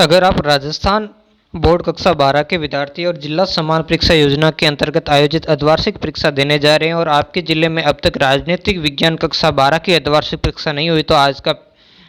अगर आप राजस्थान बोर्ड कक्षा 12 के विद्यार्थी और जिला समान परीक्षा योजना के अंतर्गत आयोजित अर्धवार्षिक परीक्षा देने जा रहे हैं और आपके जिले में अब तक राजनीतिक विज्ञान कक्षा 12 की अर्धवार्षिक परीक्षा नहीं हुई, तो आज का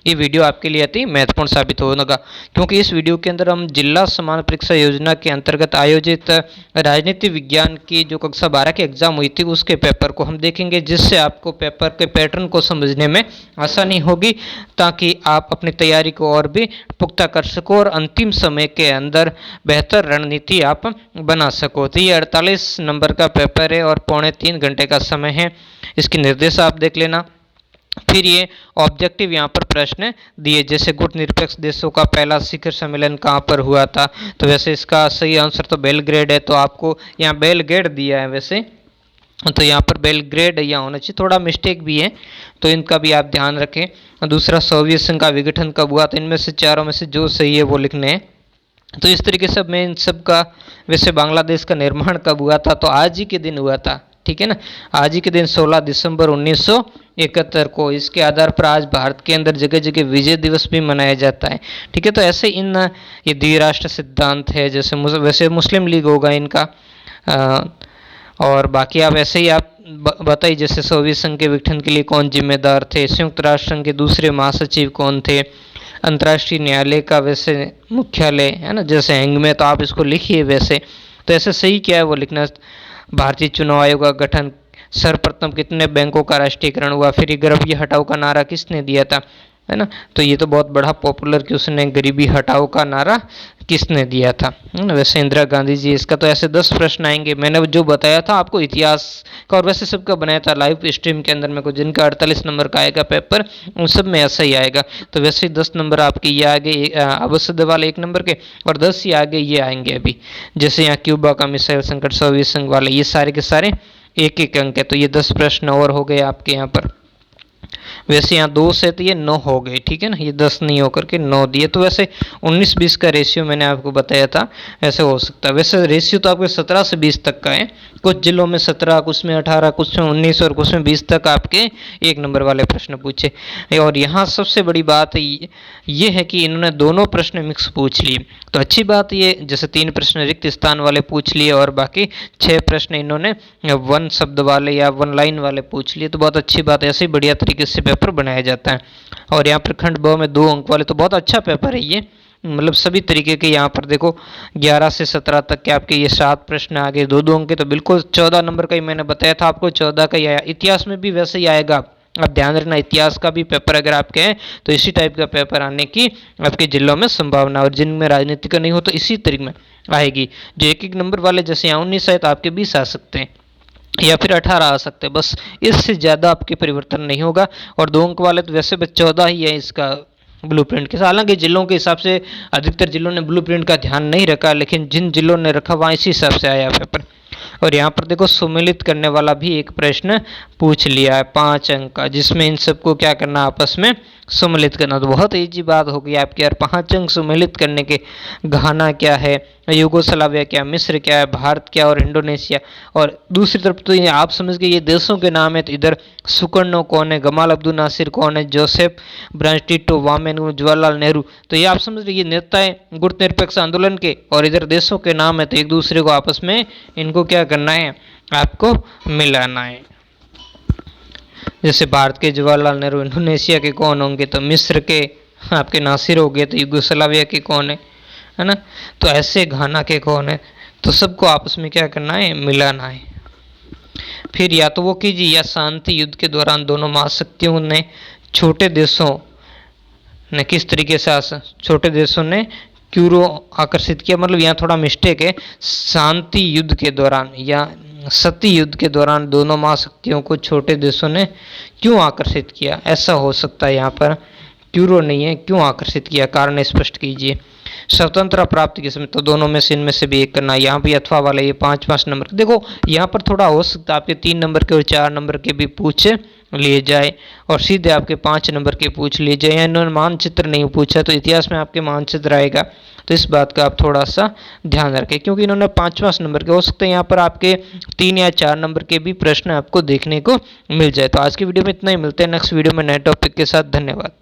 ये वीडियो आपके लिए अति महत्वपूर्ण साबित होगा, क्योंकि इस वीडियो के अंदर हम जिला समान परीक्षा योजना के अंतर्गत आयोजित राजनीति विज्ञान की जो कक्षा 12 की एग्जाम हुई थी उसके पेपर को हम देखेंगे, जिससे आपको पेपर के पैटर्न को समझने में आसानी होगी, ताकि आप अपनी तैयारी को और भी पुख्ता कर सको और अंतिम समय के अंदर बेहतर रणनीति आप बना सको। तो ये 48 नंबर का पेपर है और 2.25 घंटे का समय है। इसके निर्देश आप देख लेना। फिर ये ऑब्जेक्टिव यहाँ पर प्रश्न दिए, जैसे गुट निरपेक्ष देशों का पहला शिखर सम्मेलन कहाँ पर हुआ था, तो वैसे इसका सही आंसर तो बेलग्रेड है, तो आपको यहाँ बेलग्रेड दिया है वैसे, तो यहाँ पर बेलग्रेड यहाँ होना चाहिए, थोड़ा मिस्टेक भी है, तो इनका भी आप ध्यान रखें। दूसरा, सोवियत संघ का विघटन कब हुआ, तो इनमें से चारों में से जो सही है वो लिखने हैं। तो इस तरीके से मैं इन सब का, वैसे बांग्लादेश का निर्माण कब हुआ था, तो आज ही के दिन हुआ था, ठीक है ना, आज ही के दिन 16 दिसंबर 1971 को। इसके आधार पर आज भारत के अंदर जगह जगह विजय दिवस भी मनाया जाता है, ठीक है। तो ऐसे इन ये द्विराष्ट्र सिद्धांत है, जैसे वैसे मुस्लिम लीग होगा इनका, और बाकी आप ऐसे ही आप बताइए, जैसे सोवियत संघ के विघटन के लिए कौन जिम्मेदार थे, संयुक्त राष्ट्र संघ के दूसरे महासचिव कौन थे, अंतर्राष्ट्रीय न्यायालय का वैसे मुख्यालय है ना जैसे हैंग में, तो आप इसको लिखिए वैसे। तो ऐसे सही क्या है वो लिखना। भारतीय चुनाव आयोग का गठन, सर्वप्रथम कितने बैंकों का राष्ट्रीयकरण हुआ, फिर गरीबी हटाओ का नारा किसने दिया था, है ना, तो ये तो बहुत बड़ा पॉपुलर कि उसने गरीबी हटाओ का नारा किसने दिया था, है ना, वैसे इंदिरा गांधी जी। इसका तो ऐसे 10 प्रश्न आएंगे। मैंने जो बताया था आपको इतिहास का और वैसे सबका बनाया था लाइव स्ट्रीम के अंदर में को, जिनका 48 नंबर का आएगा पेपर उन सब में ऐसा ही आएगा। तो वैसे 10 नंबर आपके ये आगे अवश्य वाले 1 नंबर के, और 10 ही आगे ये आएंगे अभी, जैसे यहाँ क्यूबा का मिसाइल संकट, सोवियत संघ वाले, ये सारे के सारे 1-1 अंक है। तो ये 10 प्रश्न और हो गए आपके यहाँ पर। वैसे यहाँ 2 से तो ये 9 हो गए, ठीक है ना, ये 10 नहीं होकर के 9 दिए। तो वैसे 19-20 का रेशियो मैंने आपको बताया था, ऐसे हो सकता है। वैसे रेशियो तो आपके 17 से 20 तक का है, कुछ जिलों में 17, कुछ में 18, कुछ में 19 और कुछ में 20 तक आपके 1 नंबर वाले प्रश्न पूछे। और यहाँ सबसे बड़ी बात ये है कि इन्होंने दोनों प्रश्न मिक्स पूछ लिए, तो अच्छी बात ये, जैसे 3 प्रश्न रिक्त स्थान वाले पूछ लिए और बाकी 6 प्रश्न इन्होंने 1 शब्द वाले या 1 लाइन वाले पूछ लिए, तो बहुत अच्छी बात है। ऐसे ही बढ़िया तरीके से पेपर बनाया जाता है। और यहाँ पर खंड ब में 2 अंक वाले, तो बहुत अच्छा पेपर है ये, मतलब सभी तरीके के। यहाँ पर देखो 11 से 17 तक के आपके ये 7 प्रश्न आ गए, 2-2 अंक के, तो बिल्कुल 14 नंबर का ही मैंने बताया था आपको, 14 का ही आया। इतिहास में भी वैसे ही आएगा, आप ध्यान रखना, इतिहास का भी पेपर अगर आपके हैं तो इसी टाइप का पेपर आने की आपके जिलों में संभावना, और जिनमें राजनीति का नहीं हो तो इसी तरीके में आएगी। जो 1-1 नंबर वाले, जैसे यहाँ 19 आए तो आपके 20 आ सकते हैं या फिर 18 आ सकते हैं, बस इससे ज़्यादा आपके परिवर्तन नहीं होगा। और 2 अंक वाले तो वैसे 14 ही है इसका ब्लूप्रिंट के। हालांकि जिलों के हिसाब से अधिकतर जिलों ने ब्लूप्रिंट का ध्यान नहीं रखा, लेकिन जिन जिलों ने रखा वहाँ इसी हिसाब से आया पेपर। और यहाँ पर देखो सुमेलित करने वाला भी एक प्रश्न पूछ लिया है 5 अंक का, जिसमें इन सबको क्या करना, आपस में सुमेलित करना। तो बहुत ईजी बात होगी आपकी यार, 5 अंक सुमेलित करने के। घाना क्या है, यूगोस्लाविया क्या, मिस्र क्या है, भारत क्या और इंडोनेशिया। और दूसरी तरफ तो ये आप समझ गए ये देशों के नाम है, तो इधर सुकर्णो कौन है, गमाल अब्दुल नासिर कौन है, Joseph branch Tito, women, Jawaharlal Nehru. तो ये आप समझ रहे ये नेता है गुट निरपेक्ष आंदोलन के, और इधर देशों के नाम है, तो एक दूसरे को आपस में इनको क्या करना है, आपको मिलाना है। जैसे भारत के जवाहरलाल नेहरू, इंडोनेशिया के कौन होंगे, तो मिस्र के आपके नासिर हो गए, तो यूगोस्लाविया के कौन है ना, तो ऐसे घाना के कौन है, तो सबको आपस में क्या करना है, मिलाना है। फिर या तो वो कीजिए, या शांति युद्ध के दौरान दोनों महाशक्तियों ने छोटे देशों ने किस तरीके से, छोटे देशों ने क्यों आकर्षित किया, मतलब यहाँ थोड़ा मिस्टेक है, शांति युद्ध के दौरान या सती युद्ध के दौरान दोनों महाशक्तियों को छोटे देशों ने क्यों आकर्षित किया, ऐसा हो सकता है। यहाँ पर क्यूरो नहीं है, क्यों आकर्षित किया, कारण स्पष्ट कीजिए। स्वतंत्रता प्राप्ति के समय, तो दोनों में से इनमें से भी एक करना। यहाँ भी अथवा वाला ये 5-5 नंबर, देखो यहाँ पर थोड़ा हो सकता है आपके 3 नंबर के और 4 नंबर के भी पूछ लिए जाए, और सीधे आपके 5 नंबर के पूछ लिए जाए। या इन्होंने मानचित्र नहीं पूछा, तो इतिहास में आपके मानचित्र आएगा, तो इस बात का आप थोड़ा सा ध्यान रखें, क्योंकि इन्होंने 5-5 नंबर के, हो सकते हैं यहाँ पर आपके 3 या 4 नंबर के भी प्रश्न आपको देखने को मिल जाए। तो आज की वीडियो में इतना ही, मिलते हैं नेक्स्ट वीडियो में नए टॉपिक के साथ। धन्यवाद।